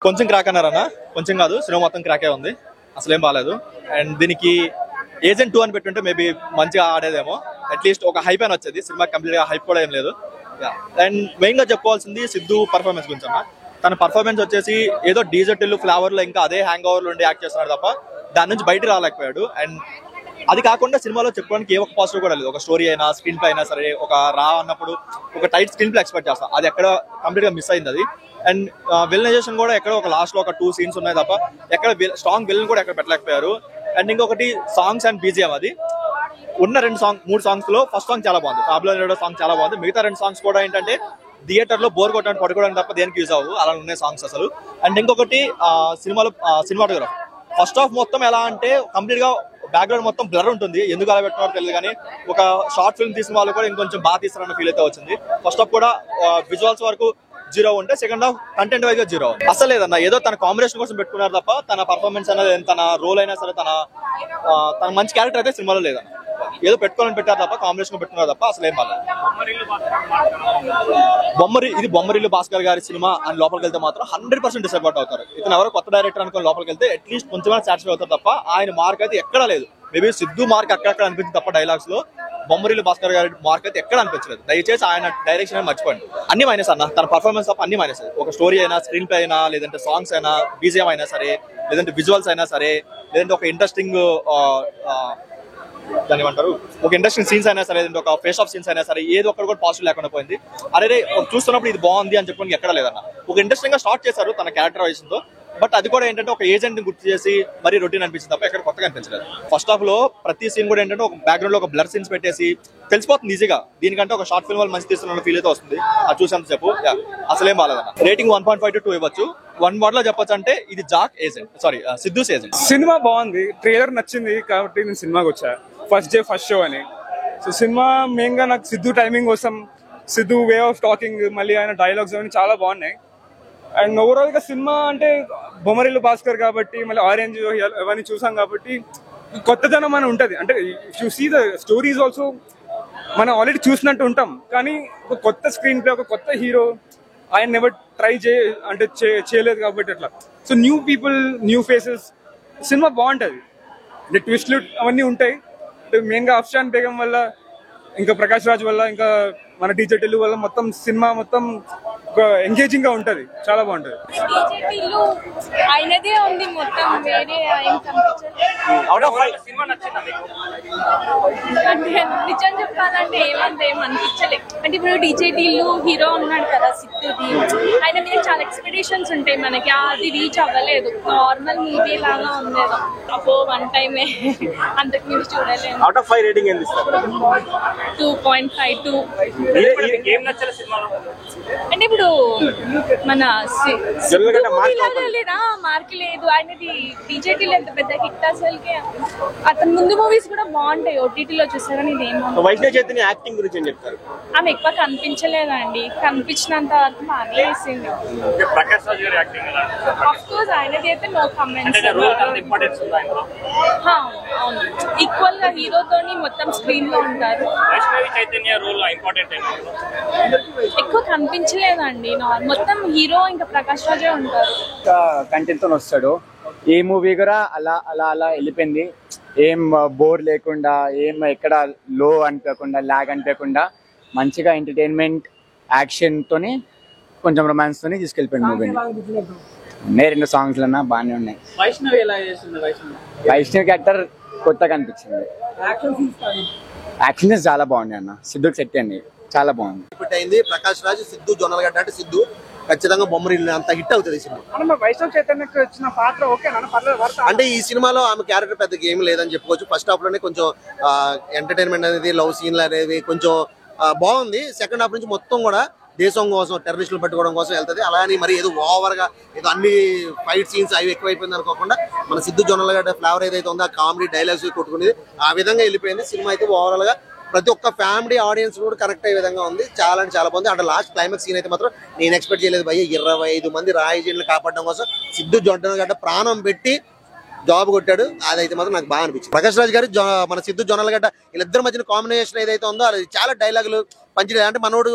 కొంచెం క్రాక్ అన్నారన్నా, కొంచెం కాదు, సినిమా మొత్తం క్రాకే ఉంది, అసలు ఏం బాగాలేదు. అండ్ దీనికి ఏజెంట్ 2 అని పెట్టుంటే మేబీ మంచిగా ఆడేదేమో, అట్లీస్ట్ ఒక హైప్ అని వచ్చేది. సినిమా కంప్లీట్ గా హైప్ కూడా ఏం లేదు. అండ్ మెయిన్ గా చెప్పుకోవాల్సింది సిద్ధు పర్ఫార్మెన్స్ గురించి అన్న. తన పర్ఫార్మెన్స్ వచ్చేసి ఏదో డీజెటిల్ ఫ్లేవర్ లో ఇంకా అదే హ్యాంగ్ ఓవర్ లో ఉండి యాక్ట్ చేస్తున్నాడు తప్ప దాని నుంచి బయట రాలేకపోయాడు. అండ్ అది కాకుండా సినిమాలో చెప్పుకోవడానికి ఏ ఒక పాజిటివ్ కూడా లేదు. ఒక స్టోరీ అయినా స్క్రీన్ ప్లే అయినా సరే, ఒక రా అన్నప్పుడు ఒక టైట్ స్క్రీన్ ప్లే ఎక్స్పెక్ట్ చేస్తాం, అది ఎక్కడ కంప్లీట్ గా మిస్ అయింది అది. అండ్ విలనైజేషన్ కూడా ఎక్కడ ఒక లాస్ట్ లో ఒక 2 సీన్స్ ఉన్నాయి తప్ప ఎక్కడ స్ట్రాంగ్ విలన్ కూడా ఎక్కడ పెట్టలేకపోయారు. అండ్ ఇంకొకటి సాంగ్స్ అండ్ బీజిఎం, అది ఉన్న 3 సాంగ్స్ లో ఫస్ట్ సాంగ్ చాలా బాగుంది, పాపులర్ సాంగ్ చాలా బాగుంది. మిగతా 2 సాంగ్స్ కూడా ఏంటంటే థియేటర్ లో బోర్ కొట్టడానికి పడుకోవడానికి తప్ప దేనికి యూజ్ అవ్వవు, అలా ఉన్నాయి సాంగ్స్ అసలు. అండ్ ఇంకొకటి సినిమాలో సినిమాటోగ్రఫీ ఫస్ట్ హాఫ్ మొత్తం ఎలా అంటే కంప్లీట్ గా బ్యాక్గ్రౌండ్ మొత్తం బ్లర్ ఉంటుంది, ఎందుకు అలా పెట్టినారో తెలియదు. కానీ ఒక షార్ట్ ఫిల్మ్ తీసిన వాళ్ళు కూడా ఇంకొంచెం బాగా తీస్తారన్న ఫీల్ అయితే వచ్చింది. ఫస్ట్ హాఫ్ కూడా విజువల్స్ వరకు 0 ఉంటే సెకండ్ హాఫ్ కంటెంట్ వైజ్ గా 0. అసలు లేదన్న, ఏదో తన కాంబినేషన్ కోసం పెట్టుకున్నారు తప్ప తన పర్ఫార్మెన్స్ అనేది, తన రోల్ అయినా సరే, తన మంచి క్యారెక్టర్ అయితే సినిమాలో లేదన్న. ఏదో పెట్టుకోవాలని పెట్టారు తప్ప, కాంబినేషన్ పెట్టుకున్నారు తప్ప అసలు ఏం బాగా. ఇది బొమ్మరిల్లు భాస్కర్ గారి సినిమా అని లోపలికి వెళ్తే మాత్రం 100% డిసప్పాయింట్ అవుతారు. ఇతను ఎవరో కొత్త డైరెక్టర్ అనుకుని లోపలికి వెళ్తే అట్లీస్ట్ కొంచెం సాటిస్ఫై అవుతారు తప్ప ఆయన మార్క్ అయితే ఎక్కడా లేదు. మేబీ సిద్ధు మార్క్ అక్కడక్కడ అనిపించింది తప్ప డైలాగ్స్ లో, బొమ్మరిల్లు భాస్కర్ గారి మార్క్ అయితే ఎక్కడ అనిపించలేదు. దయచేసి ఆయన డైరెక్షన్ అని మర్చిపోండి. అన్ని మైనస్ అన్న, తన పర్ఫార్మెన్స్ తప్ప అన్ని మైనస్. ఒక స్టోరీ అయినా, స్క్రీన్ ప్లే అయినా, లేదంటే సాంగ్స్ అయినా, బీజిఎం అయినా సరే, లేదంటే విజువల్స్ అయినా సరే, లేదంటే ఒక ఇంట్రెస్టింగ్ దాని ఏమంటారు, ఒక ఇంట్రెస్టింగ్ సీన్స్ అయినా సరే, లేదంటే ఒక ఫేస్ ఆఫ్ సీన్స్ అయినా సరే, ఏది ఒక్కరు కూడా పాజిటివ్ లేకుండా పోయింది. అరే చూస్తున్నప్పుడు ఇది బాగుంది అని చెప్పడానికి ఎక్కడ లేదన్న. ఒక ఇంట్రెస్టింగ్ గా స్టార్ట్ చేశారు తన క్యారెక్టర్ వైజ్ తో, బట్ అది కూడా ఏంటంటే ఒక ఏజెంట్ ని గుర్తు చేసి మరీ రొటీన్ అనిపించింది తప్ప ఎక్కడ కొత్తగా అనిపించలేదు. ఫస్ట్ హాఫ్ లో ప్రతి సీన్ కూడా ఏంటంటే ఒక బ్యాక్గ్రౌండ్ లో ఒక బ్లర్ సీన్స్ పెట్టేసి తెలిసిపోతుంది ఈజీగా, దీనికంటే ఒక షార్ట్ ఫిల్మ్ వాళ్ళు మంచి తీస్తున్న ఫీల్ అయితే వస్తుంది. అది చూసాను చెప్పు, అసలేం బాగాలేదన్న. రేటింగ్ 1.5 to 2 ఇవ్వచ్చు. 1 word లో చెప్పొచ్చు అంటే ఇది Jack agent, sorry Siddhu's agent. Cinema బాగుంది, ట్రైలర్ నచ్చింది కాబట్టి నేను సినిమాకి వచ్చా. ఫస్ట్ డే ఫస్ట్ షో అని. సో సినిమా మెయిన్ గా నాకు సిద్ధు టైమింగ్ కోసం, సిద్ధు వే ఆఫ్ టాకింగ్, మళ్ళీ ఆయన డైలాగ్స్ అవన్నీ చాలా బాగున్నాయి. అండ్ ఓవరాల్ గా సినిమా అంటే బొమ్మరిల్లు భాస్కర్ కాబట్టి, మళ్ళీ ఆరెంజ్ అవన్నీ చూసాం కాబట్టి కొత్తదనం అని ఉంటది. అంటే you see the stories also మనం ఆల్రెడీ చూసినట్టు ఉంటాం, కానీ ఒక కొత్త స్క్రీన్ ప్లే, ఒక కొత్త హీరో ఆయన ఎవరు ట్రై చేయలేదు కాబట్టి అట్లా. So new people, new faces, cinema బాగుంటది. అంటే ట్విస్ట్లు అవన్నీ ఉంటాయి. మెయిన్ గా అఫ్షాన్ బేగం వల్ల, ఇంకా ప్రకాష్ రాజ్ వల్ల, ఇంకా మన డీజే టిల్లు వల్ల మొత్తం సినిమా మొత్తం ఎంగేజింగ్ గా ఉంటది, చాలా బాగుంటది. ఆయనదే ఉంది మొత్తం, వేరే ఆయన నిజం చెప్పాలంటే ఏమంటే ఏమనిపించలే. అంటే ఇప్పుడు డీజే టిల్లు హీరో ఉన్నాడు కదా సిద్ధుది, ఆయన మీద చాలా ఎక్స్పెక్టేషన్స్ ఉంటాయి మనకి, అది రీచ్ అవ్వలేదు. నార్మల్ మూవీ లాగా ఉండేది, అపో 1 టైమే, అంతకు మీరు చూడలేదు. 2.52. అంటే ఇప్పుడు మన మార్క్ లేదు ఆయనది. డీజేటీలో ఎంత పెద్ద హిట్ అసలుకే. అతని ముందు మూవీస్ కూడా బాగుంటాయి, ఓటీటీలో చూసారా. ఇది వైష్ణవి చైతన్య యాక్టింగ్ గురించి ఏం చెప్తారు? ఆమె ఎక్కువ కనిపించలేదండి, కనిపించినంత వరకు బాగా వేసింది. ఆఫ్ కోర్స్ ఆయనది అయితే నో కమెంట్స్. అవును, ఈక్వల్ గా హీరోతోని మొత్తం స్క్రీన్ లో ఉంటారు. ఎక్కువ కనిపించలేదండి, మొత్తం హీరో ఇంకా ప్రకాష్ రాజే ఉంటారు. కంటెంట్ తో వస్తాడు. ఏ మూవీ కూడా అలా అలా అలా వెళ్ళిపోయింది, ఏం బోర్ లేకుండా, ఏం ఎక్కడ లో అనిపించకుండా, లాగ్ అనిపించకుండా, మంచిగా ఎంటర్టైన్మెంట్, యాక్షన్ తోని, కొంచెం రొమాన్స్ తోని తీసుకెళ్ళిపోయింది మూవీని. ఉన్నాయి 2 సాంగ్స్ అన్నా బాగానే ఉన్నాయి. వైష్ణవి క్యారెక్టర్ కొత్తగా అనిపించింది. యాక్షన్ చాలా బాగుంది అన్న, సిద్ధుకి సెట్ అండి, చాలా బాగుంది. హిట్ అయింది. ప్రకాష్ రాజ్, సిద్ధు, జొన్నలగడ్డ అంటే సిద్ధు ఖచ్చితంగా బొమ్మరిల్లు అంత హిట్ అవుతుంది సినిమా. వైష్ణవ్ చైతన్యకి వచ్చిన పాత్ర ఓకే అంటే ఈ సినిమాలో ఆమె క్యారెక్టర్ పెద్దగా ఏమి లేదని చెప్పుకోవచ్చు. ఫస్ట్ హాఫ్ లోనే కొంచెం ఎంటర్టైన్మెంట్ అనేది, లవ్ సీన్లు అనేవి కొంచెం బాగుంది. సెకండ్ హాఫ్ నుంచి మొత్తం కూడా దేశం కోసం, టెర్రరిస్టులు పట్టుకోవడం కోసం వెళ్తుంది. అలానే మరి ఏదో ఓవర్ గా ఏదో అన్ని ఫైట్ సీన్స్ అవి ఎక్కువైపోయింది అనుకోకుండా మన సిద్ధు జొన్నలగడ్డ ఫ్లేవర్ ఏదైతే ఉందో, ఆ కామెడీ డైలాగ్స్ కొట్టుకునేది ఆ విధంగా వెళ్ళిపోయింది. సినిమా అయితే ఓవరాల్ గా ప్రతి ఒక్క ఫ్యామిలీ ఆడియన్స్ కూడా కనెక్ట్ అయ్యే విధంగా ఉంది. చాలా అంటే చాలా బాగుంది. అంటే లాస్ట్ క్లైమాక్స్ సీన్ అయితే మాత్రం నేను ఎక్స్పెక్ట్ చేయలేదు భయ్య. 25 మంది రాయజీన్లు కాపాడడం కోసం సిద్ధు జొన్నలగడ్డ ప్రాణం పెట్టి జాబ్ కొట్టాడు. అదైతే మాత్రం నాకు బాగా అనిపించింది. ప్రకాష్ రాజ్ గారు, మన సిద్ధు జొన్నలగడ్డ వీళ్ళిద్దరి మధ్యన కాంబినేషన్ ఏదైతే ఉందో అది చాలా డైలాగులు పంచి. అంటే మనోడు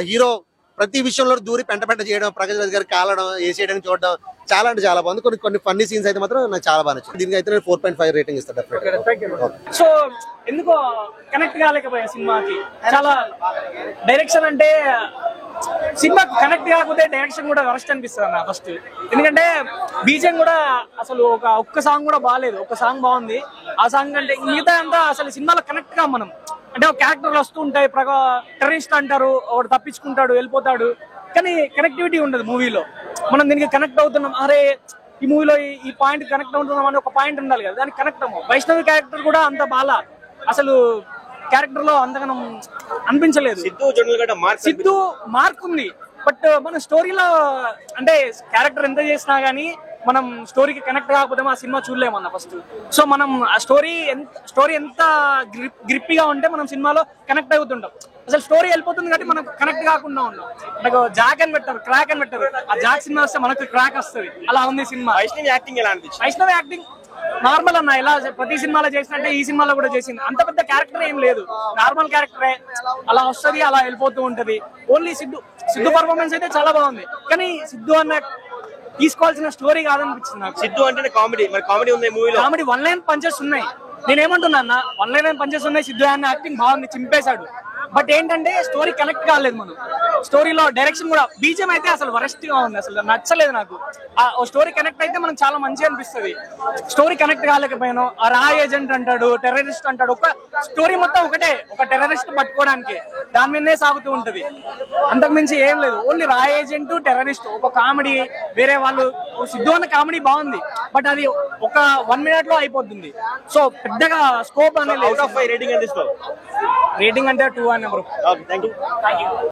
హీరో ప్రతి విషయంలో దూరి పెంట చేయడం, ప్రకాష్ రాజ్ గారికి కాలడం, వేసేయడం చూడడం, చాలా అంటే చాలా బాగుంది. కొన్ని ఫన్నీ సీన్స్ అయితే మాత్రం నాకు చాలా బాగా నచ్చింది. దీనికి అయితే నేను 4.5 రేటింగ్ ఇస్తాను డెఫినెట్గా. సో ఎందుకో కనెక్ట్ కాలేకపోయా సినిమాకి. చాలా డైరెక్షన్ అంటే సినిమా కనెక్ట్ కాకపోతే డైరెక్షన్ కూడా వరస్ట్ అనిపిస్తుంది అన్న ఫస్ట్. ఎందుకంటే బీజిఎం కూడా అసలు ఒక్క సాంగ్ కూడా బాగాలేదు. ఒక సాంగ్ బాగుంది, ఆ సాంగ్ అంటే మిగతా అంతా అసలు సినిమాలో కనెక్ట్ గా మనం అంటే ఒక క్యారెక్టర్లు వస్తూ ఉంటాయి, టెర్రరిస్ట్ అంటారు, ఒకటి తప్పించుకుంటాడు వెళ్ళిపోతాడు, కానీ కనెక్టివిటీ ఉండదు మూవీలో. మనం దీనికి కనెక్ట్ అవుతున్నాం, అరే ఈ మూవీలో ఈ పాయింట్ కనెక్ట్ అవుతున్నాం అని ఒక పాయింట్ ఉండాలి కదా, దానికి కనెక్ట్ అవ్వం. వైష్ణవి క్యారెక్టర్ కూడా అంత బాగా అసలు క్యారెక్టర్ లో అంతగానం అనిపించలేదు. సిద్ధు మార్క్ ఉంది, బట్ మన స్టోరీలో అంటే క్యారెక్టర్ ఎంత చేసినా గానీ మనం స్టోరీకి కనెక్ట్ కాకపోతే ఆ సినిమా చూడలేమన్న ఫస్ట్. సో మనం ఆ స్టోరీ ఎంత గ్రిప్పిగా ఉంటే మనం సినిమాలో కనెక్ట్ అవుతుంటాం. అసలు స్టోరీ వెళ్ళిపోతుంది కాబట్టి మనం కనెక్ట్ కాకుండా ఉన్నాం. నాకు జాక్ అని పెట్టారు, క్రాక్ అని పెట్టారు, ఆ జాక్ సినిమా వస్తే మనకు క్రాక్ వస్తుంది, అలా ఉంది సినిమా. వైష్ణవి యాక్టింగ్ ఎలా అనిపించింది? వైష్ణవి యాక్టింగ్ నార్మల్ అన్న, ఎలా ప్రతి సినిమాలో చేసినట్టే ఈ సినిమాలో కూడా చేసింది. అంత పెద్ద క్యారెక్టర్ ఏం లేదు, నార్మల్ క్యారెక్టరే, అలా వస్తుంది అలా వెళ్ళిపోతూ ఉంటది. ఓన్లీ సిద్ధు పర్ఫార్మెన్స్ అయితే చాలా బాగుంది, కానీ సిద్ధు అన్న తీసుకోవాల్సిన స్టోరీ కాదనిపించింది నాకు. సిద్ధు అంటే కామెడీ, మరి కామెడీ ఉంది మూవీలో. కామెడీ వన్ లైన్ పంచెస్ ఉన్నాయి. నేనేమంటున్నా అన్న, వన్ లైన్ పంచెస్ ఉన్నాయి. సిద్ధు అన్న యాక్టింగ్ బాగుంది, చింపేశాడు. బట్ ఏంటంటే స్టోరీ కనెక్ట్ కాలేదు. మనం స్టోరీలో డైరెక్షన్ కూడా బీజిఎం అయితే అసలు వరస్ట్ గా ఉంది, అసలు నచ్చలేదు నాకు. ఆ స్టోరీ కనెక్ట్ అయితే మనకు చాలా మంచిగా అనిపిస్తుంది. స్టోరీ కనెక్ట్ కాలేకపోయాను. ఆ రా ఏజెంట్ అంటాడు, టెర్రరిస్ట్ అంటాడు, ఒక స్టోరీ మొత్తం ఒకటే, ఒక టెర్రరిస్ట్ పట్టుకోవడానికి దాని మీదనే సాగుతూ ఉంటది, అంతకుమించి ఏం లేదు. ఓన్లీ రా ఏజెంట్, టెర్రరిస్ట్, ఒక కామెడీ, వేరే వాళ్ళు. సిద్ధు అన్న కామెడీ బాగుంది, బట్ అది ఒక 1 minute లో అయిపోతుంది. సో పెద్దగా స్కోప్ అనేది రేటింగ్ ఎంత ఇస్తావు? రేటింగ్ అంటే 2 అన్న బ్రో. Thank you.